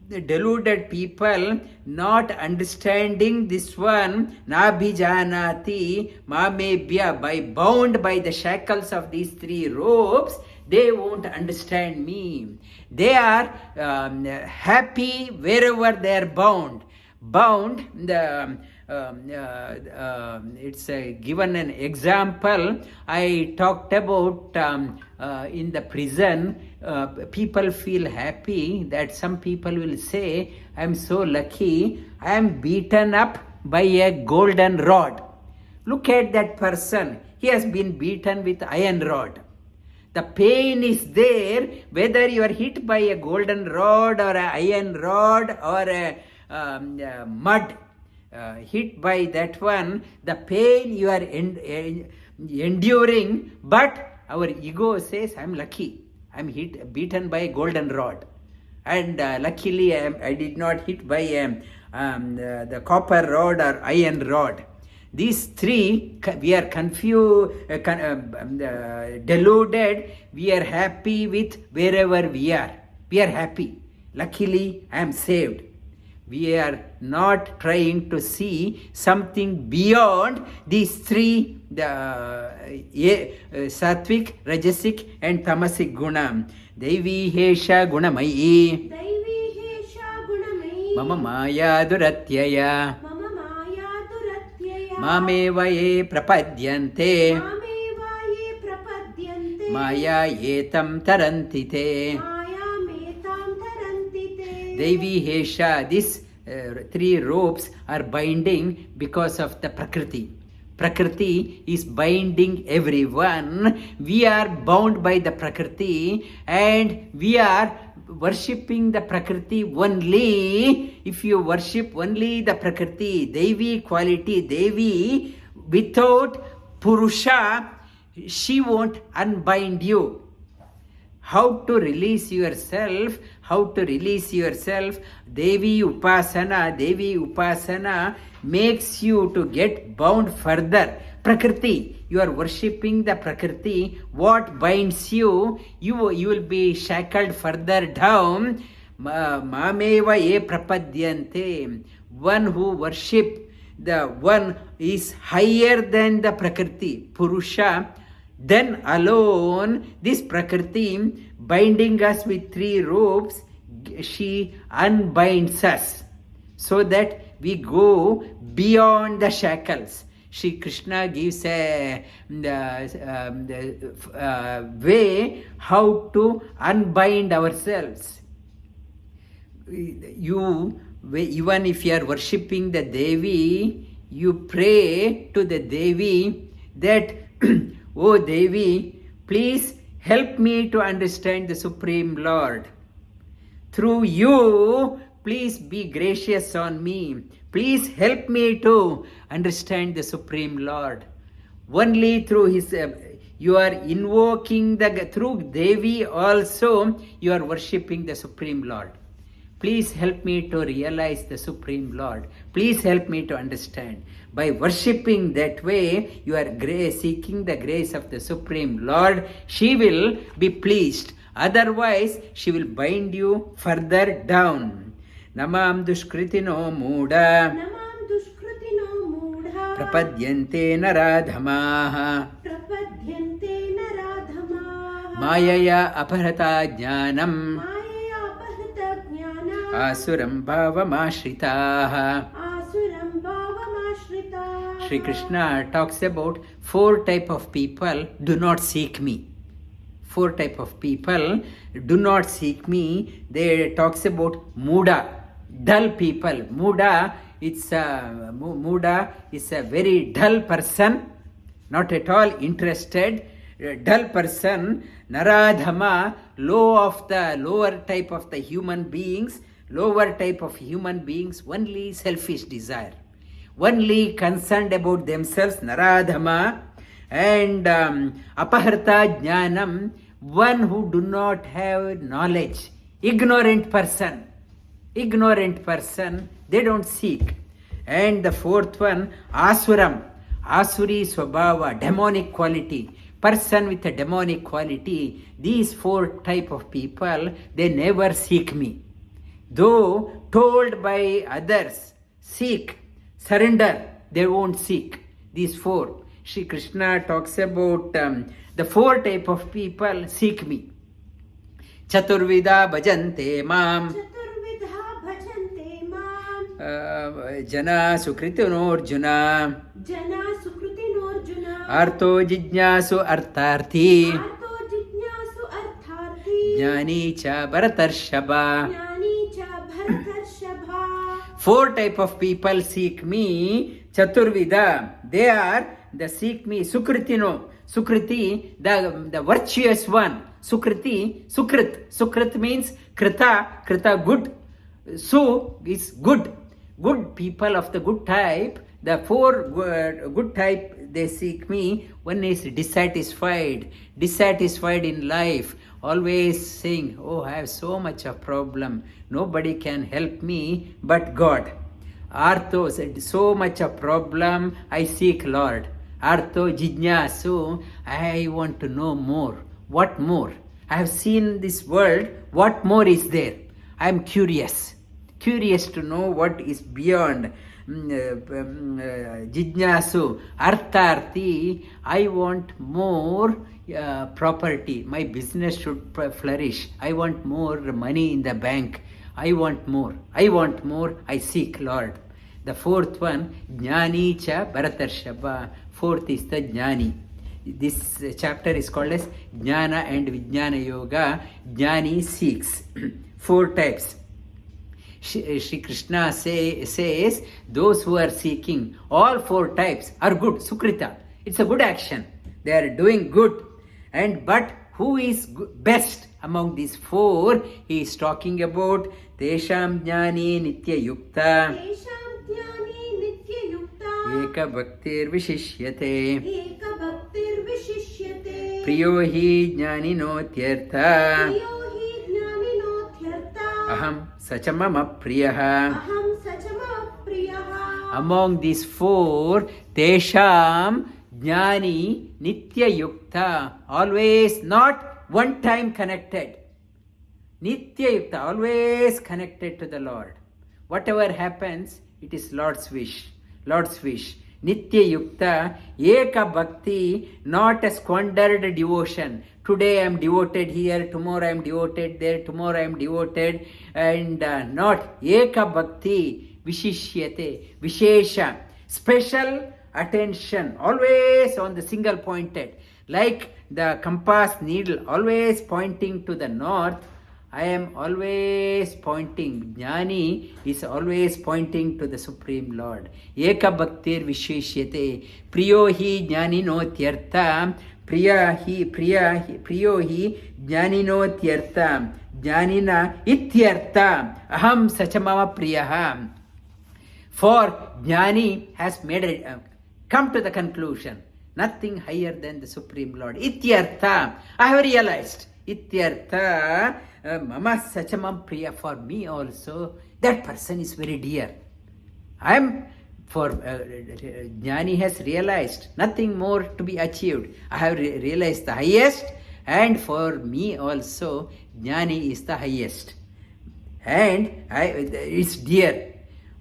the deluded people, not understanding this one, nabhijanati mamebhya, by bound by the shackles of these three ropes, they won't understand me. They are happy wherever they are bound. Bound, it's given an example. I talked about in the prison, people feel happy that some people will say, I am so lucky, I am beaten up by a golden rod. Look at that person, he has been beaten with iron rod. The pain is there, whether you are hit by a golden rod or an iron rod or a mud. Hit by that one, the pain you are enduring, but our ego says, I am lucky, I am beaten by a golden rod, and luckily I did not hit by the copper rod or iron rod. These three, we are confused, deluded, we are happy with wherever we are. We are happy. Luckily, I am saved. We are not trying to see something beyond these three, the sattvic, rajasic, and tamasic guna. Devi hesha gunamayi mama maya duratyaya mameva ye prapadyante maya yetam tarantite. Devi hesha, these three ropes are binding because of the prakriti. Prakriti is binding everyone. We are bound by the prakriti, and we are worshipping the prakriti only. If you worship only the prakriti, Devi quality, Devi, without Purusha, she won't unbind you. How to release yourself? How to release yourself? Devi Upasana makes you to get bound further. Prakriti, you are worshipping the Prakriti. What binds you? You will be shackled further down. Mameva ye prapadyante. One who worship the one is higher than the Prakriti, Purusha. Then alone, this Prakriti binding us with three ropes, she unbinds us so that we go beyond the shackles. Shri Krishna gives a way how to unbind ourselves. You, even if you are worshipping the Devi, you pray to the Devi that Oh Devi, please help me to understand the Supreme Lord. Through you, please be gracious on me. Please help me to understand the Supreme Lord. Only through his, you are invoking through Devi also, you are worshipping the Supreme Lord. Please help me to realize the Supreme Lord. Please help me to understand. By worshipping that way, you are seeking the grace of the Supreme Lord. She will be pleased. Otherwise, she will bind you further down. Namam dushkritino mooda नमां दुष्कृतिनो मूढा prapadyante naradhamaha प्रपद्यन्ते नराधमाः mayaya aparata jnanam मायया अपहृतज्ञानाः asuram bhavamashritah. आसुरं भावमाश्रिताः Sri Krishna talks about 4 type of people do not seek me. 4 type of people do not seek me. They talks about muda, dull people. Muda is a very dull person, not at all interested. Dull person. Naradhama, lower type of the human beings. Lower type of human beings, only selfish desire, only concerned about themselves. Naradhama. And apaharta jnanam, one who do not have knowledge, ignorant person, they don't seek. And the 4th one, asuram, asuri swabhava, demonic quality, person with a demonic quality. These 4 type of people, they never seek me. Though told by others, seek, surrender, they won't seek. These 4. Shri Krishna talks about the 4 type of people seek me. Chaturvida bhajante mam चतुर्विधा भजन्ते मां jana sukritino arjuna जना सुकृतिनोऽर्जुन arto jijnasu artharthi आर्तो जिज्ञासु अर्थार्थी jnani cha bharatarshaba. ज्ञानी च भरतर्षभा 4 type of people seek me. Chaturvida, they are the seek me. Sukritino, Sukriti, the virtuous one. Sukriti, Sukrit means Krita good. Su is good. Good people of the good type. The 4 good type, they seek me. One is dissatisfied in life, always saying, oh, I have so much of problem, nobody can help me but God. Artho said, so much of problem, I seek Lord. Artho jijnasu, I want to know more. What more? I have seen this world, what more is there? I am curious to know what is beyond. Jijnasu, artharthi, I want more property. My business should flourish. I want more money in the bank. I want more. I seek Lord. The 4th one, Jnani cha Bharatarshaba. 4th is the Jnani. This chapter is called as Jnana and Vijnana Yoga. Jnani seeks. 4 types. Shri Krishna says, those who are seeking, all 4 types are good. Sukrita. It's a good action. They are doing good. But who is best among these 4? He is talking about Tesham Jnani Nitya Yukta तेषां ज्ञानी नित्ययुक्ता Eka Bhaktir Vishishyate एकभक्तिर्विशिष्यते Priyo Hi Jnanino Tyartha प्रियो हि ज्ञानिनोऽध्यर्था Aham Sachamama Priyaha. अहं स च मम प्रियः Among these 4, Tesham Jnani Nitya Yukta, always not one time connected. Nitya Yukta, always connected to the Lord. Whatever happens, it is Lord's wish. Nitya Yukta, Eka Bhakti, not a squandered devotion. Today I am devoted here, tomorrow I am devoted there, tomorrow I am devoted, and not Eka Bhakti, Vishishyate, Vishesha, special attention, always on the single pointed. Like the compass needle, always pointing to the north, I am always pointing. Jnani is always pointing to the Supreme Lord. Eka Bhaktir Visheshyate. Priyo hi Jnanino Tyartha. Priyo hi Jnanino Tyartha. Jnanina Ityartha. Aham Sachamama Priyaha. For Jnani has come to the conclusion. Nothing higher than the Supreme Lord. Ityartha. I have realized. Ityartha mama sachamam priya. For me also, that person is very dear. I am for Jnani has realized nothing more to be achieved. I have realized the highest, and for me also, Jnani is the highest. And it's dear.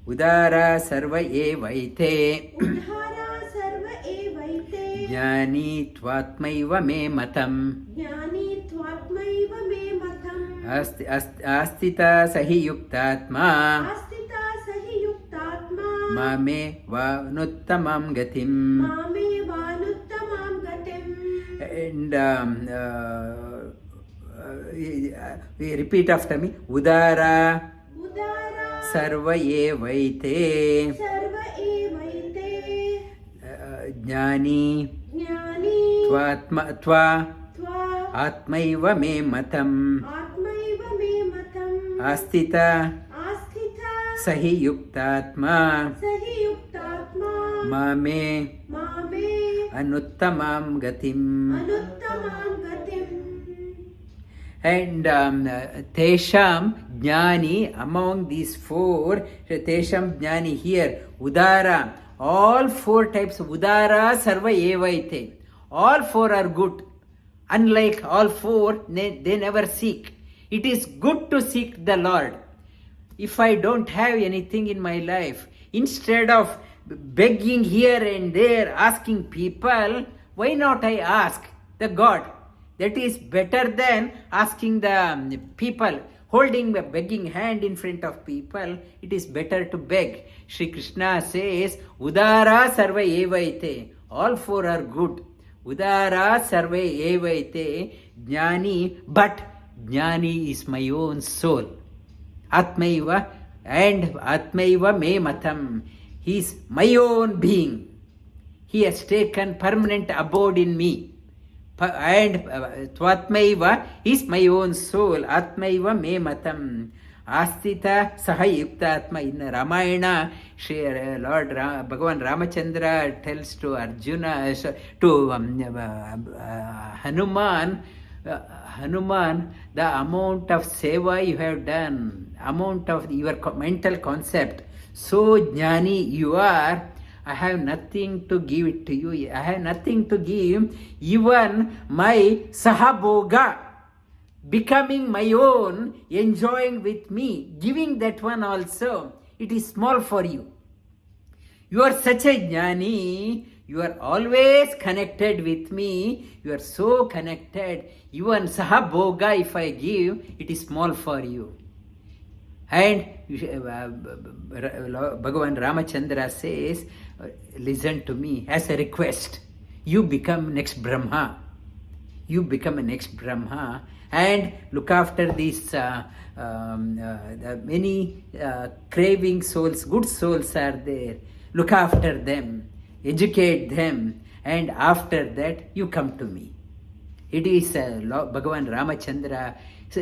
Udara sarva evaite. Udhara sarva evaite. Jnani tvatmaiva me matam. Jnani tvatmaiva me matam. Astita sahi yuktatma. Astita sahi yuktatma. Mame vanuttamam gatim. Mame vanuttamam gatim. And repeat after me. Udara Udara sarva evaite. sarva evaite. Jnani Jnani tva tva atmaiva me matam. atmaiva me matam. Astita Asthita sahi yuktatma. sahi yuktatma. Mame Mame anuttamam gatim. anuttamam gatim. And Tesham Jnani, among these four, Tesham Jnani here, Udara, all four types of Udara Sarva Evaite. All four are good. Unlike all four, they never seek. It is good to seek the Lord. If I don't have anything in my life, instead of begging here and there, asking people, why not I ask the God? That is better than asking the people, holding a begging hand in front of people. It is better to beg. Shri Krishna says, Udara sarva evaite. All four are good. Udara sarva evaite. Jnani, but Jnani is my own soul. Atmaiva and Atmaiva me matam. He is my own being. He has taken permanent abode in me. And Tvatmaiva is my own soul. Atmaiva me matam. Astita saha yuktatma. In Ramayana, Lord Bhagavan Ramachandra tells to Arjuna, to Hanuman, Hanuman, the amount of seva you have done, amount of your mental concept, so Jnani you are, I have nothing to give it to you. I have nothing to give. Even my sahabhoga, becoming my own, enjoying with me, giving that one also, it is small for you. You are such a Jnani. You are always connected with me. You are so connected. Even sahabhoga, if I give, it is small for you. And Bhagavan Ramachandra says, listen to me as a request. You become next Brahma. You become a next Brahma and look after these the many craving souls, good souls are there. Look after them, educate them, and after that you come to me. It is Bhagavan Ramachandra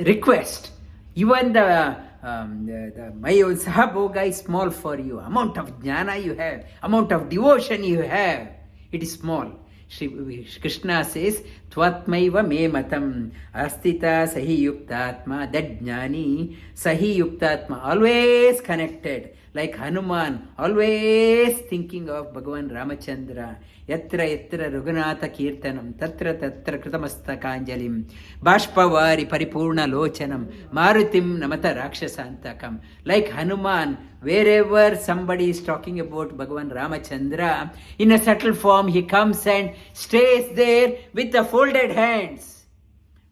request. Even my own sahabhoga is small for you. Amount of jnana you have, amount of devotion you have, it is small. Shri Krishna says, Tvatmaiva me matam astita sahi yuktatma. That jnani, sahi yuktatma, always connected. Like Hanuman, always thinking of Bhagavan Ramachandra. Yatra yatra Raghunatha Kirtanam, tatra tatra Kritamastakanjalim, Bashpavari Paripurna Lochanam, Marutim Namata Rakshasantakam. Like Hanuman, wherever somebody is talking about Bhagavan Ramachandra, in a subtle form he comes and stays there with the folded hands,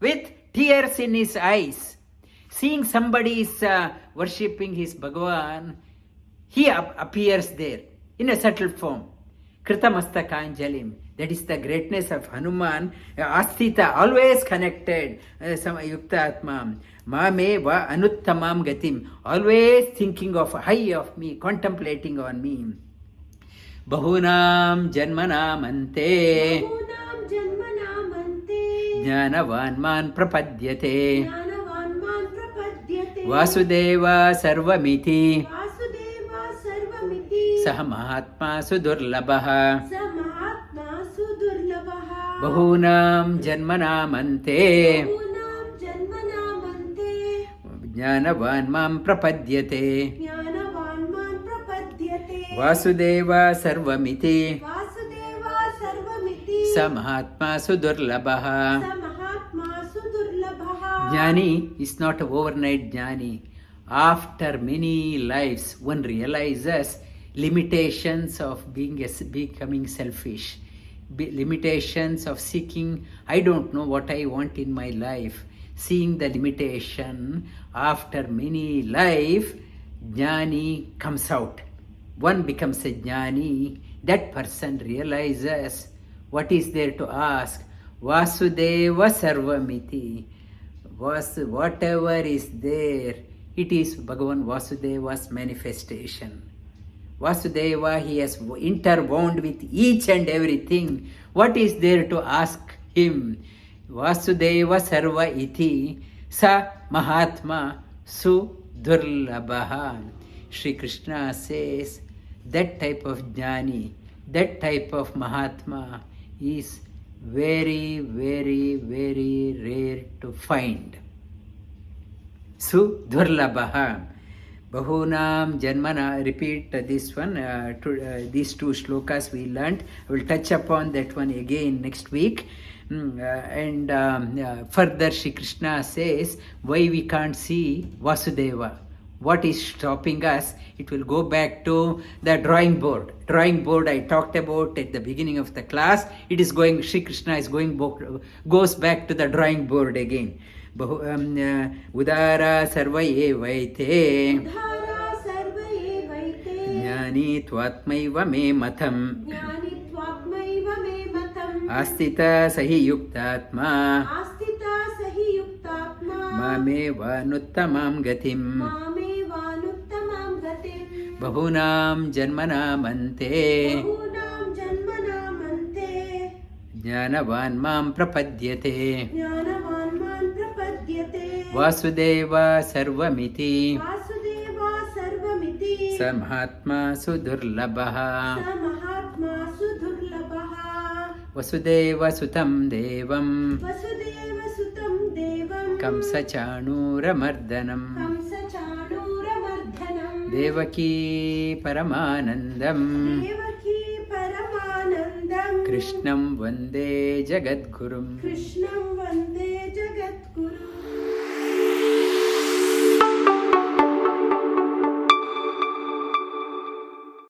with tears in his eyes. Seeing somebody is worshipping his Bhagavan, he appears there in a subtle form. Kritamastakanjalim. That is the greatness of Hanuman. Asthita, always connected. Yuktatma. Mame va anuttamam gatim. Always thinking of high of me, contemplating on me. Bahunam janmanam ante. Bahunam janmanam ante. Jnanavanman prapadyate. Jnanavanman prapadyate. Vasudeva sarvamiti. Sah Mahatma Sudurlabha. Sah Mahatma Sudurlabha. Bahunam Janmanam Ante. Bahunam ಜ್ಞಾನವಾನ್ ಮಾಂ ಪ್ರಪದ್ಯತೆ ज्ञानवान् मां प्रपद्यते ವಾಸುದೇವ ಸರ್ವಮಿತಿ वासुदेवा सर्वमिति ಸ ಮಹಾತ್ಮ ಸುದುರ್ಲಭಃ. स महात्मा सुदुर्लभः Jnani is not overnight Jnani. After many lives, one realizes limitations of becoming selfish, limitations of seeking, I don't know what I want in my life. Seeing the limitation, after many life, Jnani comes out. One becomes a Jnani. That person realizes what is there to ask. Vasudeva Sarvamiti. Whatever is there, it is Bhagavan Vasudeva's manifestation. Vasudeva, he has interwound with each and everything. What is there to ask him? Vasudeva Sarva iti sa Mahatma Sudurlabha. Shri Krishna says that type of Jnani, that type of Mahatma is very, very, very rare to find. Sudurlabha. Bahunam Janmana, repeat this one, these two shlokas we learnt. I will touch upon that one again next week. And further Shri Krishna says why we can't see Vasudeva. What is stopping us? It will go back to the drawing board. Drawing board I talked about at the beginning of the class. It is going, Shri Krishna is goes back to the drawing board again. Udara sarva evaite उद्धारा serve एवैते Jnani tvatmaiva me matam ज्ञानित्वात्मैव मे मतम् Astita sahi yuktatma आस्थिता सहि युक्तात्मा Mameva nuttamam gatim मामेवानुत्तमां गतिम् Bahunam janmanam ante बहूनां जन्मनामन्ते Jnanavan mam prapadyate ज्ञानवान् मां प्रपद्यते Vasudeva sarvamiti Vasudeva सर्वमिति Sa Mahatma Sudurlabha स महात्मा सुदुर्लभः Vasudeva sutam devam वसुदेवसुतं देवं Kamsa Chanuramardanam कंसचाणूरमर्दनं Devaki Paramanandam Devaki परमानन्दं Krishnam Vande Jagadgurum. कृष्णं